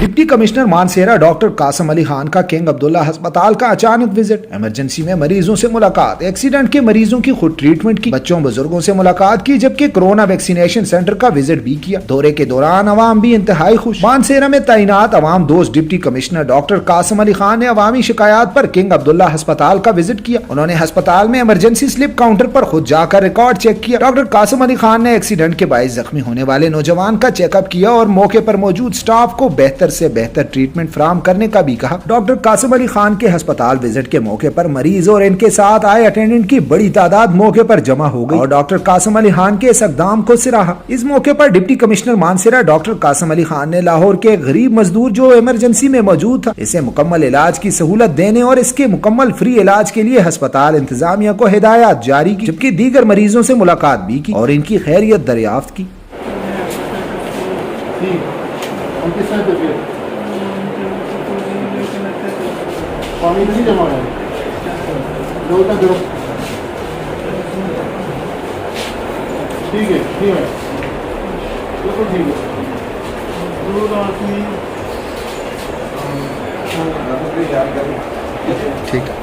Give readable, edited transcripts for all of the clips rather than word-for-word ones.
Deputy commissioner Mansehra doctor Kasam Ali Khan का king Abdullah अस्पताल का अचानक विजिट, इमरजेंसी में मरीजों से मुलाकात, एक्सीडेंट के मरीजों की खुद ट्रीटमेंट की, बच्चों बुजुर्गों से मुलाकात की, जबकि कोरोना वैक्सीनेशन सेंटर का विजिट भी किया। दौरे के दौरान अवाम भी इंतहाई खुश। मानसेरा में तैनात अवाम दोस्त deputy commissioner doctor Kasam Ali Khan ने अवामी शिकायत पर किंग अब्दुल्ला अस्पताल का विजिट किया। उन्होंने अस्पताल में इमरजेंसी स्लिप काउंटर पर खुद जाकर रिकॉर्ड चेक किया। डॉक्टर कासम अली खान ने एक्सीडेंट के बायस जख्मी होने वाले नौजवान का चेकअप किया और मौके पर मौजूद स्टाफ को बेहतर से बेहतर ट्रीटमेंट फराहम करने का भी कहा। डॉक्टर कासम अली खान के अस्पताल विजिट के मौके पर मरीज और इनके साथ आए अटेंडेंट की बड़ी तादाद मौके पर जमा हो गई और डॉक्टर कासम अली खान के इस इकदाम को सराहा। इस मौके पर deputy commissioner Mansehra doctor Kasam Ali Khan ने लाहौर के गरीब मजदूर जो इमरजेंसी में मौजूद था, इसे मुकम्मल इलाज की सहूलत देने और इसके मुकम्मल फ्री इलाज के लिए अस्पताल इंतजामिया को हिदायत जारी की, जबकि दीगर मरीजों से मुलाकात भी की और इनकी खैरियत दरियाफ्त की। ठीक है, ठीक है, बिल्कुल ठीक है। ठीक है।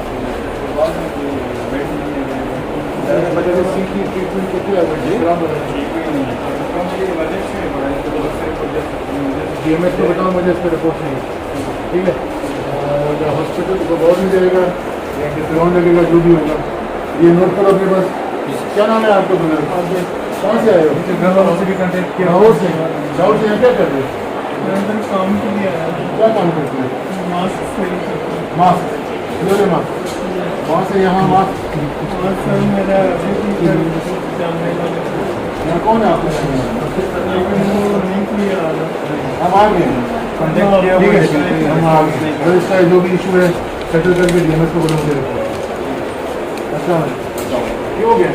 DMS को बताओ मुझे इस पर रिपोर्ट नहीं, ठीक है। और हॉस्पिटल को बहुत नहीं जाएगा या डिस्काउंट लगेगा जो भी होगा, ये नोट करो अपने पास। क्या नाम है आपका बुजुर्ग? कहाँ से आए हो? घर वालों से भी कांटेक्ट किया। लाहौर से। लाहौर से यहाँ क्या कर रहे हो? काम के लिए आया। क्या काम करते हैं? मास्क मास्क मास्क वहाँ से यहाँ मास्क। सर मेरा यहाँ कौन है आपके? हम आ गए हैं, ठीक है, हम आ गए। अगर इसका जो भी इशू है सेटल करके DMS को बोलो मुझे। अच्छा क्यों हो गया?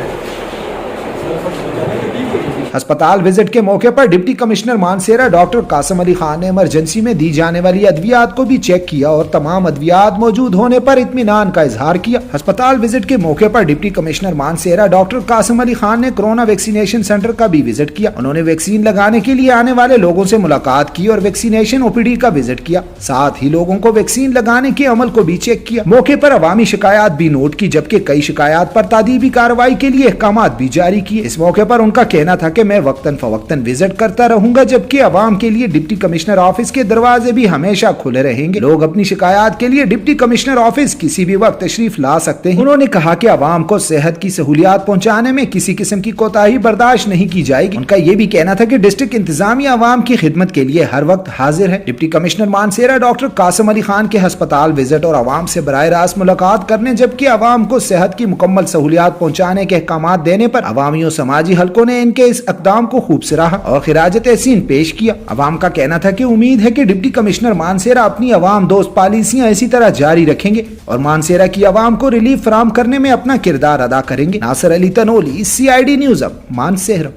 अस्पताल विजिट के मौके पर deputy commissioner Mansehra doctor Kasam Ali Khan ने इमरजेंसी में दी जाने वाली अद्वियात को भी चेक किया और तमाम अद्वियात मौजूद होने पर इत्मीनान का इजहार किया। अस्पताल विजिट के मौके पर deputy commissioner Mansehra doctor Kasam Ali Khan ने कोरोना वैक्सीनेशन सेंटर का भी विजिट किया। उन्होंने वैक्सीन लगाने के लिए आने वाले लोगों से मुलाकात की और वैक्सीनेशन OPD का विजिट किया। साथ ही लोगों को वैक्सीन लगाने के अमल को भी चेक किया। मौके पर अवामी शिकायत भी नोट की, जबकि कई शिकायत पर तादीबी कार्रवाई के लिए अहकाम भी जारी किए। इस मौके पर उनका कहना था कि मैं वक्तन फवक्तन विजिट करता रहूंगा, जबकि अवाम के लिए डिप्टी कमिश्नर ऑफिस के दरवाजे भी हमेशा खुले रहेंगे। लोग अपनी शिकायत के लिए डिप्टी कमिश्नर ऑफिस किसी भी वक्त तशरीफ ला सकते हैं। उन्होंने कहा कि अवाम को सेहत की सहूलियात पहुंचाने में किसी किस्म की कोताही बर्दाश्त नहीं की जाएगी। उनका ये भी कहना था कि डिस्ट्रिक्ट इंतजामिया अवाम की खिदमत के लिए हर वक्त हाजिर है। Deputy commissioner Mansehra doctor Kasam Ali Khan के अस्पताल विजिट और अवाम से बराह रास्त मुलाकात करने, जबकि अवाम को सेहत की मुकम्मल सहूलियात पहुँचाने के अहकाम देने पर अवामी और समाजी हलकों ने इनके इस इक़दाम को खूब सराहा और खिराज तहसीन पेश किया। अवाम का कहना था कि उम्मीद है कि डिप्टी कमिश्नर मानसेरा अपनी अवाम दोस्त पॉलिसियां इसी तरह जारी रखेंगे और मानसेरा की अवाम को रिलीफ फराहम करने में अपना किरदार अदा करेंगे। नासिर अली तनोली, CID न्यूज़ अब मानसेरा।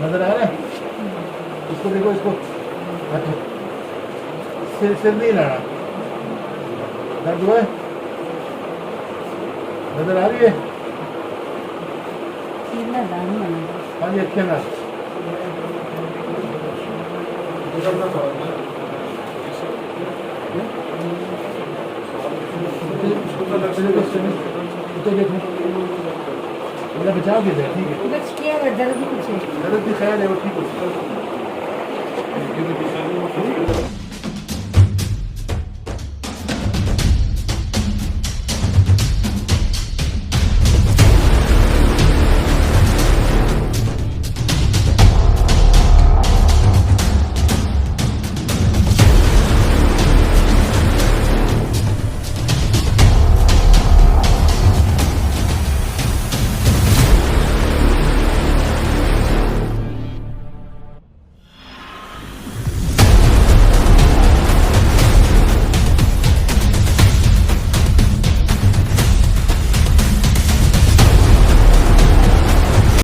नजर आ रहा है? इसको देखो, इसको सिर नहीं लड़ा, दर्द हुआ है? नजर आ रही है? हाँ जी, अच्छे ना मेरा बचाव भी है, ठीक है। दर्द भी ख्याल है वो ठीक हो।